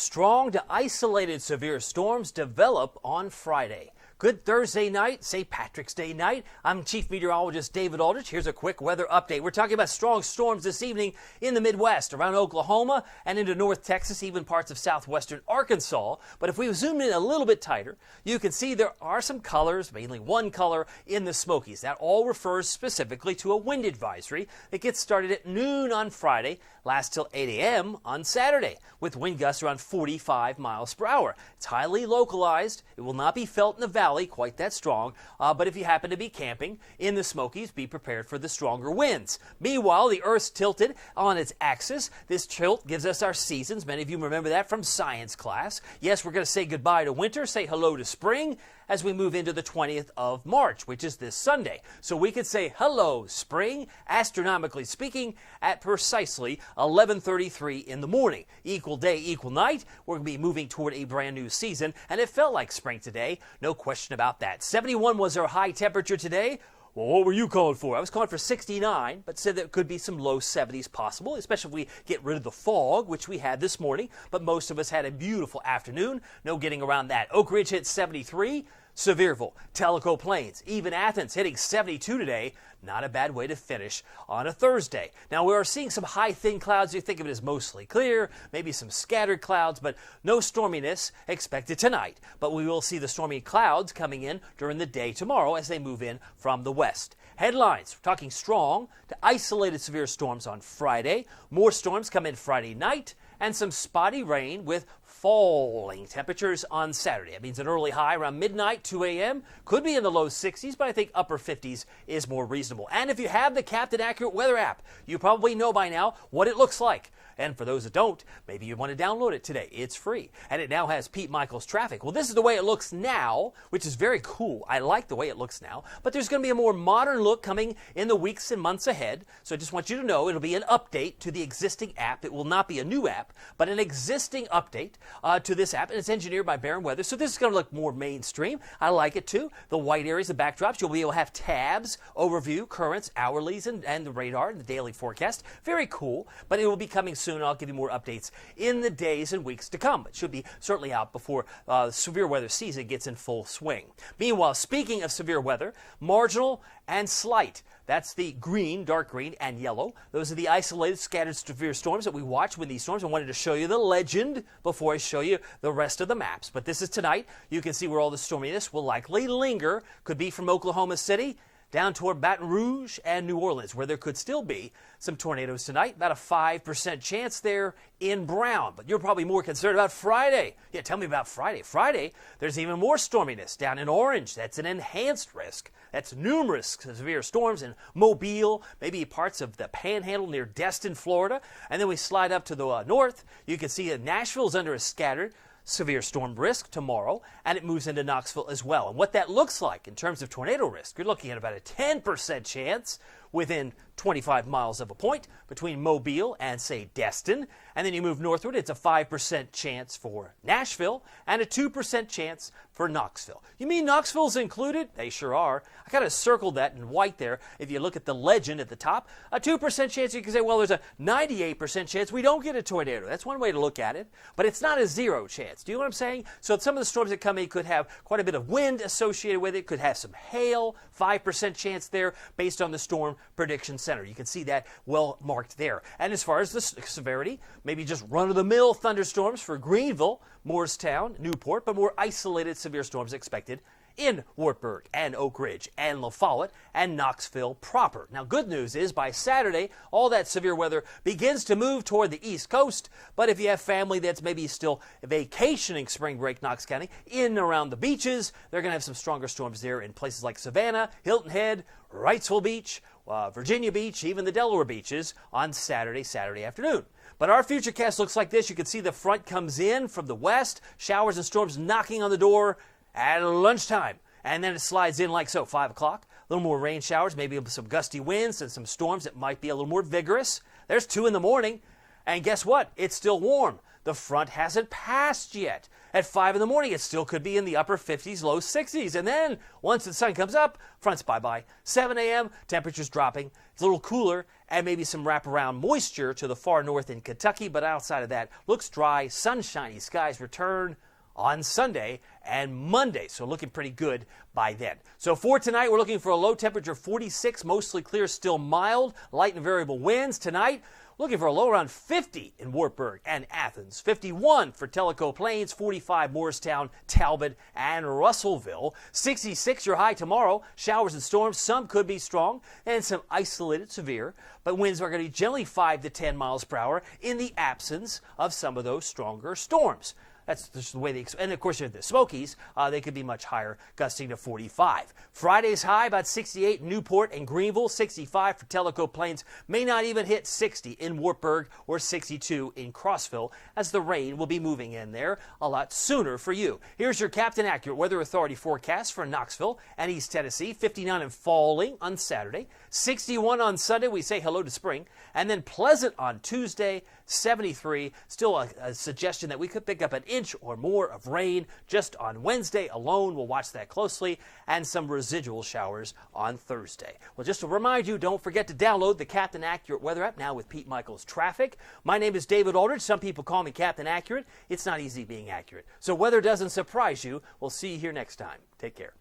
Strong to isolated severe storms develop on Friday. Good Thursday night, St. Patrick's Day night. I'm Chief Meteorologist David Aldrich. Here's a quick weather update. We're talking about strong storms this evening in the Midwest, around Oklahoma and into North Texas, even parts of southwestern Arkansas. But if we zoom in a little bit tighter, you can see there are some colors, mainly one color, in the Smokies. That all refers specifically to a wind advisory that gets started at noon on Friday, lasts till 8 a.m. on Saturday, with wind gusts around 45 miles per hour. It's highly localized. It will not be felt in the valley quite that strong, but if you happen to be camping in the Smokies, be prepared for the stronger winds. Meanwhile, the Earth's tilted on its axis. This tilt gives us our seasons. Many of you remember that from science class. Yes, we're going to say goodbye to winter, say hello to spring, as we move into the 20th of March, which is this Sunday. So we could say hello, spring, astronomically speaking, at precisely 11:33 in the morning. Equal day, equal night. We're going to be moving toward a brand new season, and it felt like spring today. No question about that. 71 was our high temperature today. Well, what were you calling for? I was calling for 69, but said there could be some low 70s possible, especially if we get rid of the fog, which we had this morning. But most of us had a beautiful afternoon. No getting around that. Oak Ridge hit 73. Sevierville, Tellico Plains, even Athens hitting 72 today. Not a bad way to finish on a Thursday. Now, we are seeing some high, thin clouds. You think of it as mostly clear, maybe some scattered clouds, but no storminess expected tonight. But we will see the stormy clouds coming in during the day tomorrow as they move in from the west. Headlines, we're talking strong to isolated severe storms on Friday. More storms come in Friday night, and some spotty rain with falling temperatures on Saturday. It means an early high around midnight, 2 a.m. Could be in the low 60s, but I think upper 50s is more reasonable. And if you have the Captain Accurate Weather app, you probably know by now what it looks like. And for those that don't, maybe you want to download it today. It's free. And it now has Pete Michaels traffic. Well, this is the way it looks now, which is very cool. I like the way it looks now. But there's going to be a more modern look coming in the weeks and months ahead. So I just want you to know it'll be an update to the existing app. It will not be a new app, but an existing update to this app. And it's engineered by Barron Weather. So this is going to look more mainstream. I like it too. The white areas, the backdrops, you'll be able to have tabs, overview, currents, hourlies, and the radar and the daily forecast. Very cool. But it will be coming soon. I'll give you more updates in the days and weeks to come. It should be certainly out before the severe weather season gets in full swing. Meanwhile, speaking of severe weather, marginal and slight. That's the green, dark green, and yellow. Those are the isolated, scattered severe storms that we watch with these storms. I wanted to show you the legend before I show you the rest of the maps. But this is tonight. You can see where all the storminess will likely linger. Could be from Oklahoma City down toward Baton Rouge and New Orleans, where there could still be some tornadoes tonight. About a 5% chance there in Brown. But you're probably more concerned about Friday. Yeah, tell me about Friday. Friday, there's even more storminess down in Orange. That's an enhanced risk. That's numerous severe storms in Mobile, maybe parts of the Panhandle near Destin, Florida. And then we slide up to the north. You can see that Nashville's under a scattered severe storm risk tomorrow, and it moves into Knoxville as well. And what that looks like in terms of tornado risk, you're looking at about a 10% chance within 25 miles of a point between Mobile and, say, Destin. And then you move northward, it's a 5% chance for Nashville and a 2% chance for Knoxville. You mean Knoxville's included? They sure are. I kind of circled that in white there. If you look at the legend at the top, a 2% chance, you can say, well, there's a 98% chance we don't get a tornado. That's one way to look at it, but it's not a zero chance. Do you know what I'm saying? So some of the storms that come in could have quite a bit of wind associated with it, could have some hail, 5% chance there based on the Storm Prediction Center. You can see that well marked there. And as far as the severity, maybe just run-of-the-mill thunderstorms for Greenville, Moorestown, Newport, but more isolated severe storms expected in Wartburg and Oak Ridge and La Follette and Knoxville proper. Now, good news is by Saturday, all that severe weather begins to move toward the East Coast. But if you have family that's maybe still vacationing spring break, Knox County, in and around the beaches, they're going to have some stronger storms there in places like Savannah, Hilton Head, Wrightsville Beach, Virginia Beach, even the Delaware beaches on Saturday afternoon. But our futurecast looks like this. You can see the front comes in from the west, showers and storms knocking on the door at lunchtime. And then it slides in like so, 5 o'clock. A little more rain showers, maybe some gusty winds and some storms that might be a little more vigorous. There's 2 in the morning. And guess what? It's still warm. the front hasn't passed yet. At 5 in the morning, it still could be in the upper 50s, low 60s. And then once the sun comes up, front's bye-bye. 7 a.m., temperatures dropping. It's a little cooler and maybe some wraparound moisture to the far north in Kentucky. But outside of that, looks dry, sunshiny skies return on Sunday and Monday. So looking pretty good by then. So for tonight, we're looking for a low temperature 46, mostly clear, still mild, light and variable winds. Tonight, looking for a low around 50 in Wartburg and Athens, 51 for Tellico Plains, 45 Morristown, Talbot, and Russellville, 66 your high tomorrow. Showers and storms, some could be strong and some isolated severe, but winds are going to be generally 5 to 10 miles per hour in the absence of some of those stronger storms. That's just the way they, and of course, in the Smokies, they could be much higher, gusting to 45. Friday's high about 68 in Newport and Greenville, 65 for Tellico Plains, may not even hit 60 in Wartburg or 62 in Crossville, as the rain will be moving in there a lot sooner for you. Here's your Captain Accurate Weather Authority forecast for Knoxville and East Tennessee. 59 and falling on Saturday, 61 on Sunday. We say hello to spring, and then pleasant on Tuesday, 73. Still a suggestion that we could pick up an inch or more of rain just on Wednesday alone. We'll watch that closely, and some residual showers on Thursday. Well, just to remind you, don't forget to download the Captain Accurate Weather app now with Pete Michaels Traffic. My name is David Aldridge. Some people call me Captain Accurate. It's not easy being accurate. So weather doesn't surprise you. We'll see you here next time. Take care.